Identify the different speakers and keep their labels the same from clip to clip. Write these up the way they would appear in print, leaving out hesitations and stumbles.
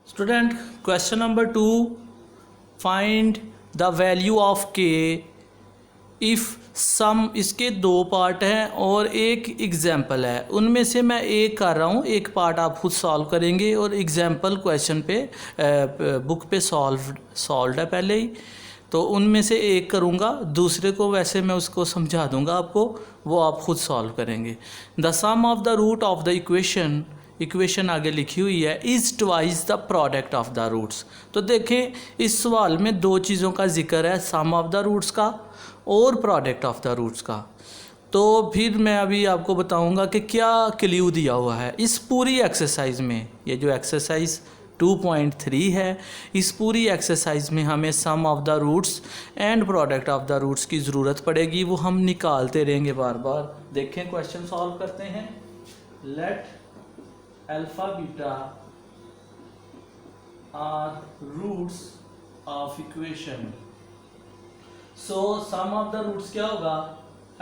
Speaker 1: Student question number 2, find the value of के if सम। इसके दो पार्ट हैं और एक एग्जाम्पल है, उनमें से मैं एक कर रहा हूँ, एक पार्ट आप खुद सॉल्व करेंगे और एग्जाम्पल क्वेश्चन पे बुक पे सॉल्व है पहले ही, तो उनमें से एक करूँगा, दूसरे को वैसे मैं उसको समझा दूँगा आपको, वो आप खुद सॉल्व करेंगे। The sum of the root of the equation आगे लिखी हुई है is twice the product of the roots. तो देखें इस सवाल में दो चीज़ों का जिक्र है, सम ऑफ द रूट्स का और प्रोडक्ट ऑफ द रूट्स का। तो फिर मैं अभी आपको बताऊंगा कि क्या क्ल्यू दिया हुआ है इस पूरी एक्सरसाइज में। ये जो एक्सरसाइज 2.3 है, इस पूरी एक्सरसाइज में हमें sum of the roots and product of the roots की ज़रूरत पड़ेगी, वो हम निकालते रहेंगे बार बार। देखें क्वेश्चन सॉल्व करते हैं। Let alpha beta are roots of equation. So sum of the roots क्या होगा,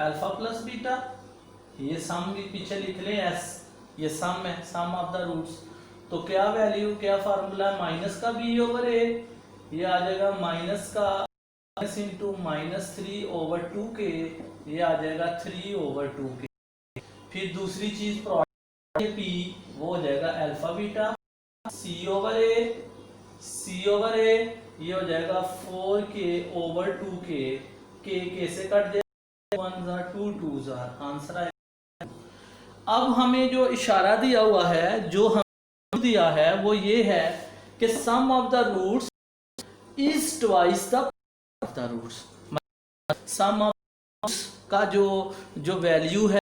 Speaker 1: अल्फा प्लस बीटा। ये सम भी पीछे लिख लें एस, ये सम है, सम ऑफ द रूट्स। तो क्या वैल्यू, क्या फार्मूला है, माइनस का बी ओवर ए, ये आ जाएगा माइनस का माइनस इंटू माइनस 3/2 के, ये आ जाएगा 3/2 के। फिर दूसरी चीज प्रोडक्ट पी, वो हो जाएगा अल्फा बीटा सी ओवर ए, ये हो जाएगा 4k/2 के से कट जाएगा 1 जार 2 2 जार, आंसर आएगा। अब हमें जो इशारा दिया हुआ है, जो हम दिया है वो ये है कि sum of the roots is twice the roots. Sum of roots का जो वैल्यू है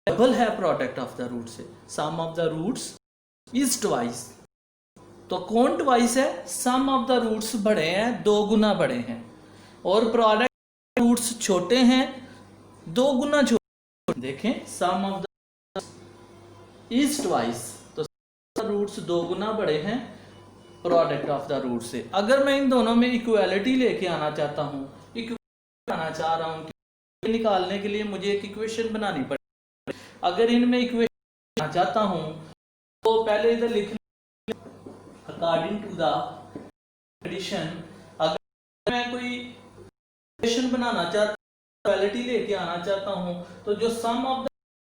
Speaker 1: डबल है प्रोडक्ट ऑफ द रूट से। Sum of the roots is twice, तो कौन ट्वाइस है, सम ऑफ द रूट्स बड़े हैं, 2 गुना बड़े हैं, और प्रोडक्ट रूट्स छोटे हैं, 2 गुना छोटे। देखें सम ऑफ द इज ट्वाइस, तो रूट्स 2 गुना बड़े हैं प्रोडक्ट ऑफ द रूट से। अगर मैं इन दोनों में इक्वालिटी लेके आना चाहता हूँ, इक्वालिटी आना चाह रहा हूँ, निकालने के लिए मुझे एक इक्वेशन बनानी पड़ेगी। अगर इनमें इक्वेशन आना चाहता हूँ तो पहले इधर लिख अकॉर्डिंग टू द एडिशन। अगर मैं कोई इक्वेशन बनाना चाहता हूँ, इक्वालिटी लेके आना चाहता हूँ, तो जो सम ऑफ द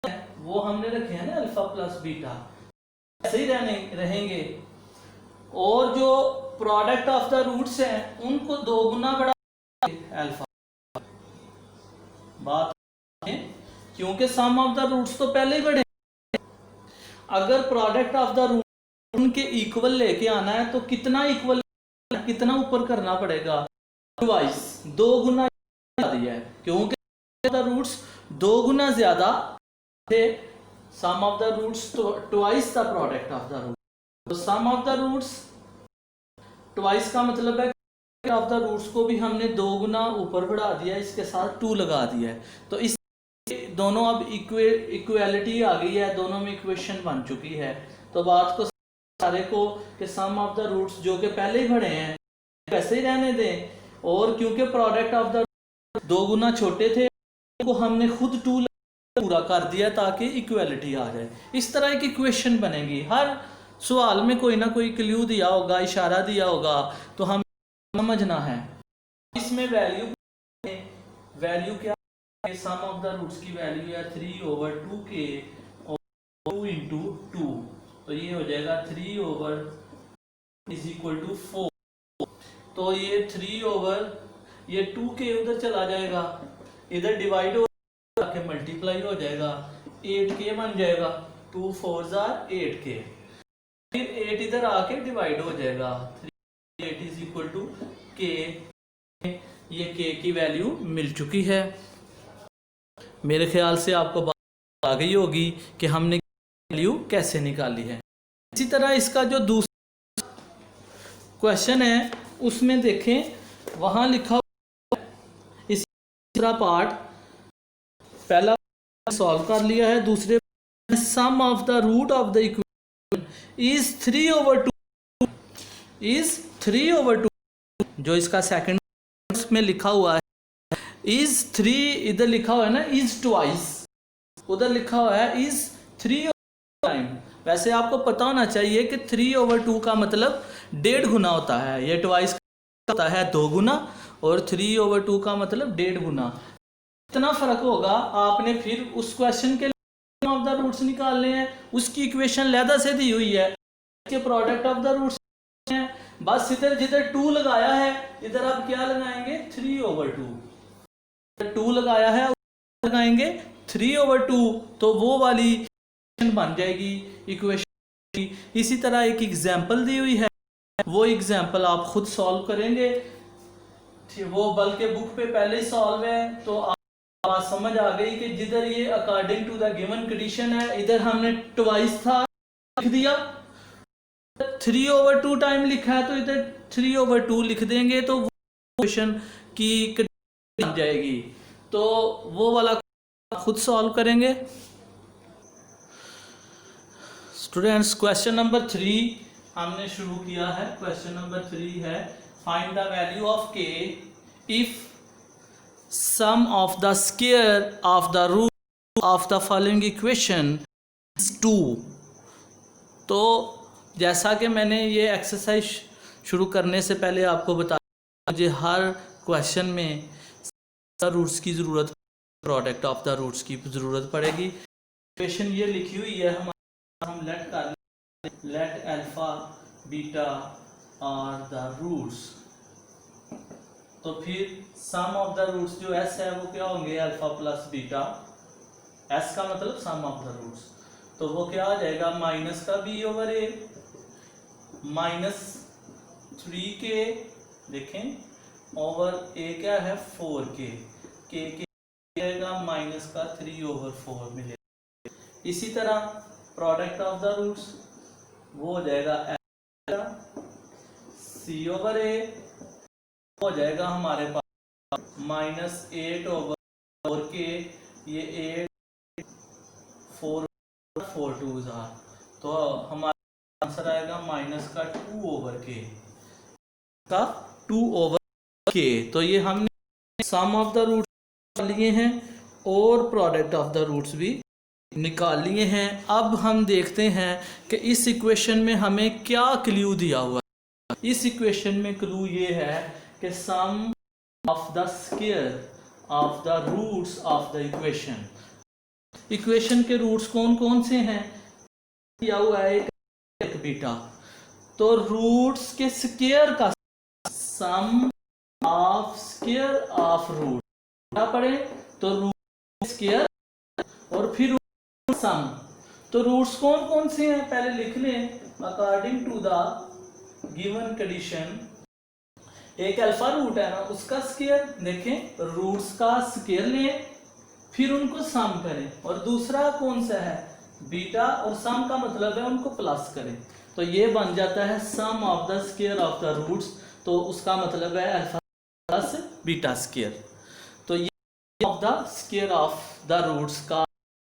Speaker 1: है वो हमने रखे हैं ना अल्फा प्लस बीटा, ऐसे ही रहेंगे, और जो प्रोडक्ट ऑफ द रूट्स हैं उनको 2 गुना बढ़ा अल्फा। बात है क्योंकि सम ऑफ द रूट्स तो पहले ही बढ़े, अगर प्रोडक्ट ऑफ द रूट उनके इक्वल लेके आना है तो कितना इक्वल, कितना ऊपर करना पड़ेगा, ट्वाइस, 2 गुना दिया है, क्योंकि द रूट्स 2 गुना ज्यादा थे। Sum of the roots twice the product of the root, तो sum of the roots twice का मतलब है ऑफ द रूट्स को भी हमने 2 गुना ऊपर बढ़ा दिया, इसके साथ 2 लगा दिया है, तो इस दोनों अब इक्वालिटी आ गई है, दोनों में इक्वेशन बन चुकी है। तो बात को सारे को कि सम ऑफ द रूट्स जो कि पहले ही बढ़े हैं वैसे ही रहने दें, और क्योंकि प्रोडक्ट ऑफ द 2 गुना छोटे थे को हमने खुद 2 पूरा कर दिया ताकि इक्वालिटी आ जाए। इस तरह की इक्वेशन बनेगी। हर सवाल में कोई ना कोई क्ल्यू दिया होगा, इशारा दिया होगा, तो हम समझना है। इसमें वैल्यू क्या है, सम ऑफ द रूट्स की वैल्यू है 3/2 के और 2 इंटू 2, तो ये हो जाएगा 3 इज इक्वल टू 4, तो ये ये 2 के उधर चला जाएगा, इधर डिवाइड हो जाके मल्टीप्लाई हो जाएगा, 8k बन जाएगा, 2 4 जार 8k, फिर 8 इधर आके डिवाइड हो जाएगा, 8 इज इक्वल टू k। ये k की वैल्यू मिल चुकी है। मेरे ख्याल से आपको बात आ गई होगी कि हमने वैल्यू कैसे निकाली है। इसी तरह इसका जो दूसरा क्वेश्चन है उसमें देखें, वहां लिखा हुआ इस दूसरा पार्ट, पहला सॉल्व कर लिया है, दूसरे sum of the root of the equation is 3/2 जो इसका सेकंड में लिखा हुआ है इज 3, इधर लिखा हुआ है ना इज ट्वाइस, उधर लिखा हुआ है इज 3 टाइम, वैसे आपको पता होना चाहिए कि 3/2 का मतलब 1.5 गुना होता है, ये ट्वाइस होता है 2 गुना, और 3/2 का मतलब 1.5 गुना। इतना फर्क होगा। आपने फिर उस क्वेश्चन के लिए ऑफ द रूट्स निकालने हैं, उसकी इक्वेशन लहदा से दी हुई है, इसके प्रोडक्ट ऑफ द रूट्स हैं। बस इधर जिधर 2 लगाया है इधर आप क्या लगाएंगे, 3/2। 2 लगाया है लगाएंगे 3/2, तो वो वाली बन जाएगी इक्वेशन। इसी तरह एक एग्जांपल दी हुई है, वो एग्जांपल आप खुद सॉल्व करेंगे, वो बल्कि बुक पे पहले ही सॉल्व है, तो बात समझ आ गई कि जिधर ये according to the given condition है, इधर हमने ट्वाइस था लिख दिया, 3/2 टाइम लिखा है तो इधर 3/2 लिख देंगे, तो वो इक्वेशन की बन जाएगी। तो वो वाला खुद सॉल्व करेंगे। स्टूडेंट्स, क्वेश्चन नंबर 3 हमने शुरू किया है। क्वेश्चन नंबर 3 है, find the value of k if sum of the square of the root of the following equation is 2। तो जैसा कि मैंने ये एक्सरसाइज शुरू करने से पहले आपको बताया, मुझे हर क्वेश्चन में रूट्स की ज़रूरत, प्रोडक्ट ऑफ द रूट्स की ज़रूरत पड़ेगी। इक्वेशन ये लिखी हुई है, हम लेट कर let alpha beta are the roots, तो फिर सम ऑफ द रूट्स जो एस है वो क्या होंगे, अल्फा प्लस बीटा, एस का मतलब सम ऑफ द रूट्स, तो वो क्या आ जाएगा, माइनस का b/a -3k, देखें ओवर a क्या है 4k, k जाएगा माइनस का 3/4 मिलेगा। इसी तरह प्रोडक्ट ऑफ द रूट्स वो हो जाएगा c/a, हो जाएगा हमारे पास -8/4k, ये 8 4 4 2 तो हमारा आंसर आएगा माइनस का 2/k का 2/k। तो ये हमने सम ऑफ द रूट्स लिए हैं और प्रोडक्ट ऑफ द रूट्स भी निकाल लिए हैं। अब हम देखते हैं कि इस इक्वेशन में हमें क्या क्लू दिया हुआ है। इस इक्वेशन में क्लू ये है कि sum of the square of the roots of the equation, equation के रूट्स कौन कौन से हैं, दिया हुआ है एक बीटा, तो रूट्स के स्क्वायर का सम ऑफ स्क्वायर ऑफ रूट क्या पढ़े, तो रूट स्क्वायर और फिर सम, तो रूट्स कौन कौन से हैं पहले लिख लें, according to the given condition. एक अल्फा रूट है ना, उसका स्क्वायर, देखें रूट्स का स्क्वायर लें फिर उनको सम करें, और दूसरा कौन सा है बीटा, और सम का मतलब है उनको प्लस करें, तो ये बन जाता है sum of the square of the roots, तो उसका मतलब है अल्फा प्लस बीटा स्क्वायर। तो ये of the square of the roots का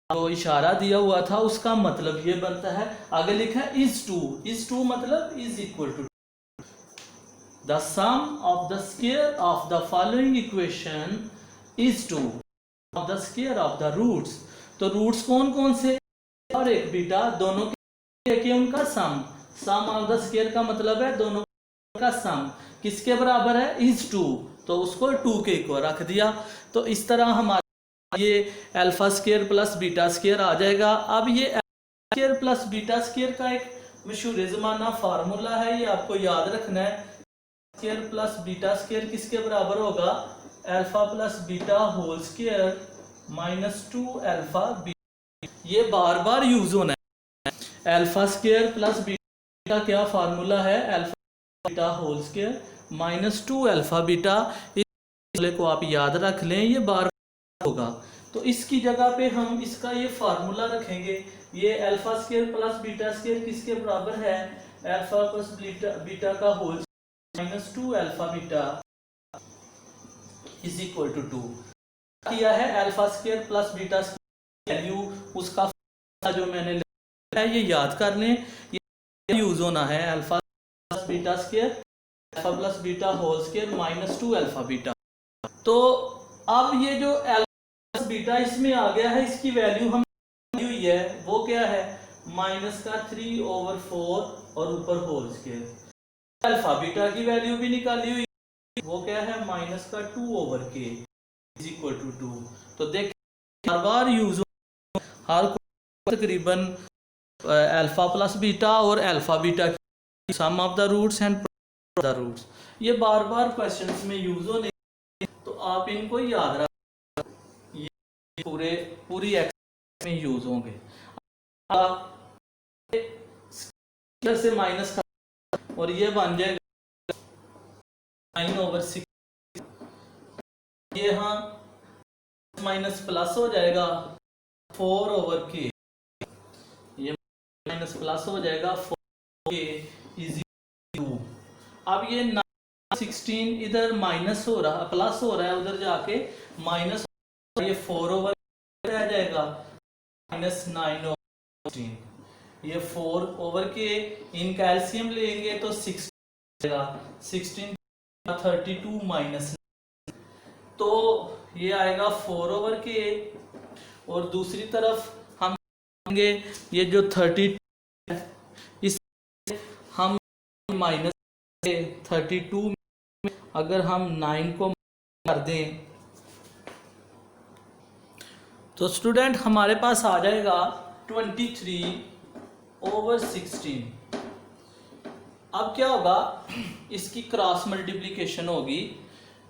Speaker 1: जो इशारा दिया हुआ था उसका मतलब ये बनता है, आगे लिखा है इज टू मतलब is equal to the sum of the square of the following equation is 2 of the square of the roots, तो रूट्स कौन कौन से और एक बीटा, दोनों के उनका sum, sum of the square का मतलब है दोनों का सम किसके बराबर है, इज 2, तो उसको 2 के इक्वल रख दिया। तो इस तरह हमारा ये alpha square plus beta square आ जाएगा। अब ये alpha square plus beta square का एक मशहूर ज़माना फार्मूला है, ये आपको याद रखना है, स्क्वायर प्लस बीटा स्क्वायर किसके बराबर होगा, alpha plus beta whole square -2 alpha beta, ये बार बार यूज होना है। अल्फा स्क्वायर प्लस बीटा क्या फार्मूला है, alpha beta whole square -2 alpha beta, इस को आप याद रख लें, ये बार होगा। तो इसकी जगह पे हम इसका ये फार्मूला रखेंगे, ये alpha square plus beta square किसके बराबर है, अल्फा प्लस बीटा का whole -2 alpha beta is equal to 2 किया है। Alpha square plus beta square value उसका जो मैंने लिखा है ये याद कर लें, ये यूज होना है alpha plus beta square alpha plus beta whole square -2 alpha beta. तो अब ये जो अल्फा प्लस बीटा इसमें आ गया है, इसकी वैल्यू हम दी हुई है वो क्या है माइनस का 3/4 और ऊपर होल स्केयर। अल्फा बीटा की वैल्यू भी निकाली हुई, वो क्या है माइनस का 2/k इज इक्वल टू 2। तो देख बार बार यूज हर तकरीबन अल्फा प्लस बीटा और अल्फा बीटा की sum of the roots and the roots, ये बार बार क्वेश्चंस में यूज होने, तो आप इनको याद रख, ये पूरी एक्स में यूज होंगे। से माइनस का और ये बन जाएगा 9/6, ये हाँ माइनस प्लस हो जाएगा 4/k, ये माइनस प्लस हो जाएगा 4k इज 2। अब ये 16 इधर माइनस हो रहा प्लस हो रहा है, उधर जाके माइनस, ये 4/k रह जाएगा माइनस 9/16, ये 4/k इन कैल्शियम लेंगे तो 6 16 32 माइनस, तो ये आएगा 4/k। और दूसरी तरफ हम लेंगे ये जो 32 है, इस हम माइनस 32 में अगर हम 9 को कर दें तो स्टूडेंट हमारे पास आ जाएगा 23/16। अब क्या होगा, इसकी क्रॉस मल्टीप्लिकेशन होगी,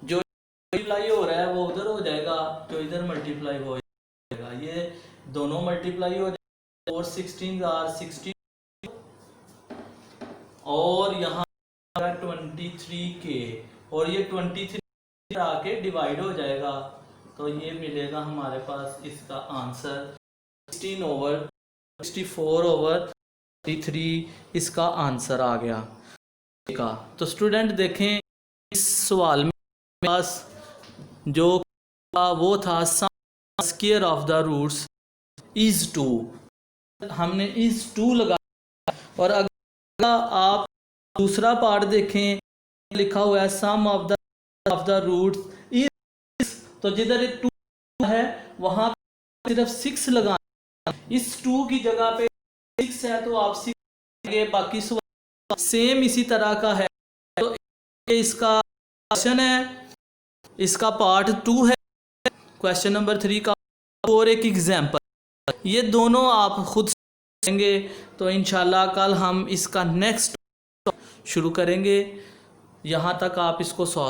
Speaker 1: जो मल्टीप्लाई हो रहा है वो उधर हो जाएगा, जो इधर मल्टीप्लाई हो जाएगा, ये दोनों मल्टीप्लाई हो जाएगा, और 16 16 और यहाँ 23k और ये 23 आके डिवाइड हो जाएगा, तो ये मिलेगा हमारे पास इसका आंसर 16/64/33 इसका आंसर आ गया का। तो स्टूडेंट देखें इस सवाल में पास जो वो था square of the roots is 2, हमने इज 2 लगाया। और अगर आप दूसरा पार्ट देखें, लिखा हुआ है sum of the roots is, तो जिधर 2 है वहां सिर्फ 6 लगाना, इस 2 की जगह पे 6 है तो आप 6 लगाएंगे, बाकी सेम इसी तरह का है। तो इसका क्वेश्चन है, इसका पार्ट 2 है क्वेश्चन नंबर 3 का, और एक एग्जाम्पल, ये दोनों आप खुद करेंगे। तो इंशाल्लाह कल हम इसका नेक्स्ट शुरू करेंगे, यहाँ तक आप इसको सॉल्व